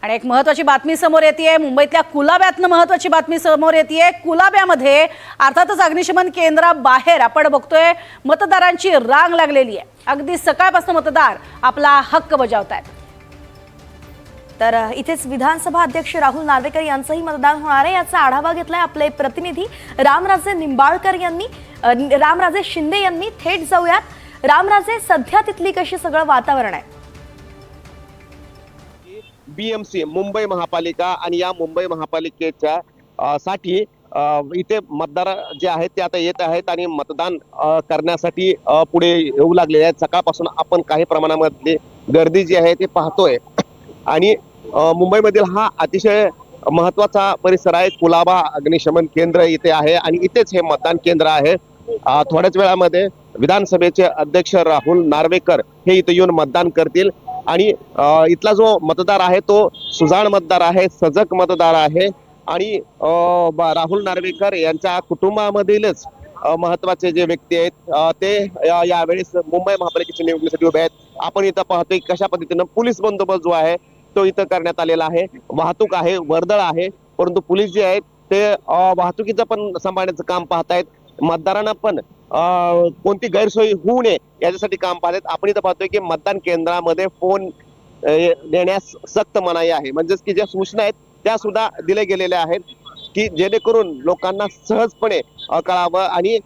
आणि एक महत्त्वाची बातमी समोर येतेय। मुंबईतल्या कुलाब्यातनं महत्त्वाची बातमी समोर येतेय। कुलाब्यामध्ये अर्थातच अग्निशमन केंद्राबाहेर आपण बघतोय मतदारांची रांग लागलेली आहे। अगदी सकाळपासून मतदार आपला हक्क बजावतायत। तर इथेच विधानसभा अध्यक्ष राहुल नार्वेकर यांचंही मतदान होणार आहे। याचा आढावा घेतलाय आपले प्रतिनिधी रामराजे निंबाळकर यांनी। रामराजे शिंदे यांनी थेट जाऊयात। रामराजे, सध्या तिथली कशी सगळं वातावरण आहे? बीएमसी मुंबई महापालिका आणि या मुंबई महापालिकेच्या साठी इथे मतदार जे आहेत ते आता येत आहेत आणि मतदान करण्यासाठी पुढे येऊ लागले आहेत। सकाळपासून आपण काही प्रमाणामध्ये गर्दी जी आहे ते पाहतोय आणि मुंबईमधील हा अतिशय महत्त्वाचा परिसर आहे। कुलाबा अग्निशमन केंद्र इथे आहे आणि इथेच हे मतदान केंद्र आहे। थोड्याच वेळामध्ये विधानसभेचे अध्यक्ष राहुल नार्वेकर हे इथे येऊन मतदान करतील आणि इथला जो मतदार आहे तो सुजाण मतदार आहे, सजग मतदार आहे आणि राहुल नार्वेकर यांच्या कुटुंबामधीलच महत्त्वाचे जे व्यक्ती आहेत ते यावेळेस मुंबई महापालिकेच्या निवडणुकीसाठी उभे आहेत। आपण इथं पाहतोय कशा पद्धतीनं पोलीस बंदोबस्त जो आहे तो इथं करण्यात आलेला आहे। वाहतूक आहे, वर्दळ आहे, परंतु पोलीस जे आहेत ते वाहतुकीचं पण सांभाळण्याचं काम पाहतायत। मतदारांना पण कोणती गैरसोय होऊ नये याच्यासाठी काम पाहतात। आपण इथं पाहतोय की मतदान केंद्रामध्ये फोन देण्यास सक्त मनाई आहे, म्हणजेच की ज्या सूचना आहेत त्या सुद्धा दिल्या गेलेल्या आहेत की जेणेकरून लोकांना सहजपणे कळावं आणि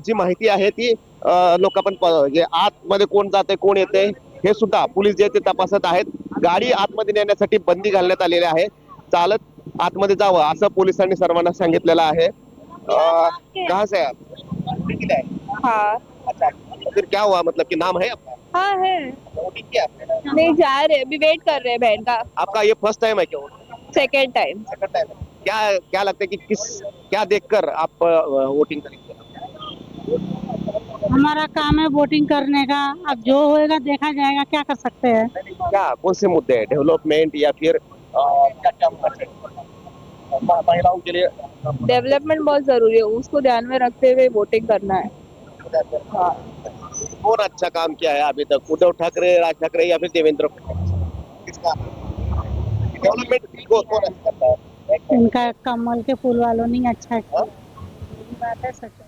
जी माहिती आहे ती लोक पण जे आतमध्ये कोण जाते कोण येते हे सुद्धा पोलीस जे ते तपासत आहेत। गाडी आतमध्ये नेण्यासाठी बंदी घालण्यात आलेली आहे, चालत आतमध्ये जावं असं पोलिसांनी सर्वांना सांगितलेलं आहे। कहाँ से आप? हाँ। अच्छा, तो फिर क्या हुआ, मतलब कि नाम है आपका? हाँ है। वोटिंग किया आपने? नहीं जा रहे, अभी वेट कर रहे हैं बहन का। आपका ये फर्स्ट टाइम है क्या? Second time. सेकंड टाइम है। क्या क्या लगता है कि क्या देखकर आप वोटिंग करेंगे? हमारा काम है वोटिंग करने का। अब जो होएगा देखा जाएगा, क्या कर सकते हैं। क्या कौन से मुद्दे हैं, डेवलपमेंट या फिर क्या क्या होना चाहिए महिलाओं के लिए? डेवलपमेंट बहुत जरूरी है, उसको ध्यान में रखते हुए वोटिंग करना है। हाँ। कौन अच्छा काम किया है अभी तक, उद्धव ठाकरे, राज ठाकरे या फिर देवेंद्र फडणवीस? किसका डेवलपमेंट कौन अच्छा करता है? इनका कमल के फूल वालों ने अच्छा किया। बात है सच।